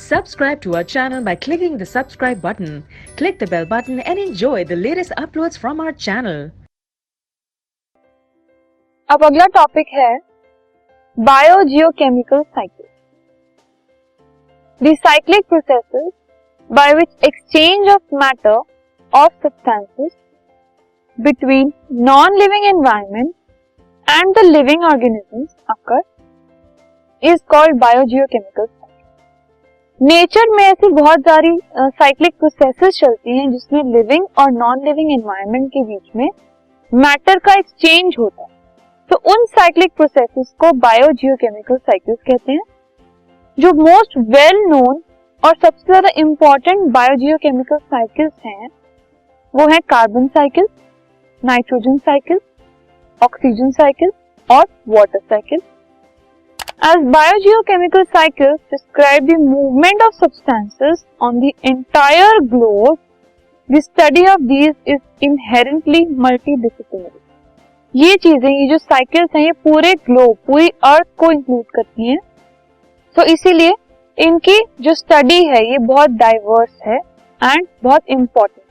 Subscribe to our channel by clicking the subscribe button. Click the bell button and enjoy the latest uploads from our channel. अब अगला topic है biogeochemical cycles, the cyclic processes by which exchange of matter of substances between non living environment and the living organisms occur is called biogeochemical cycle. Nature में ऐसी बहुत सारी cyclic processes चलती हैं जिसमें लिविंग और नॉन लिविंग एनवायरनमेंट के बीच में मैटर का एक्सचेंज होता है, तो उन साइक्लिक प्रोसेसेस को बायोजियोकेमिकल साइकिल्स कहते हैं। जो मोस्ट वेल नोन और सबसे ज्यादा इंपॉर्टेंट बायोजियोकेमिकल साइकिल्स हैं वो है carbon cycle, nitrogen cycle, oxygen cycle और water cycle. As biogeochemical cycles describe the movement of substances on the entire globe, the study of these is inherently multidisciplinary. ये चीजें, ये जो साइकिल्स हैं, ये पूरे ग्लोब, पूरी अर्थ को इंक्लूड करती हैं। तो इसीलिए इनकी जो स्टडी है ये बहुत डाइवर्स है एंड बहुत इम्पोर्टेंट।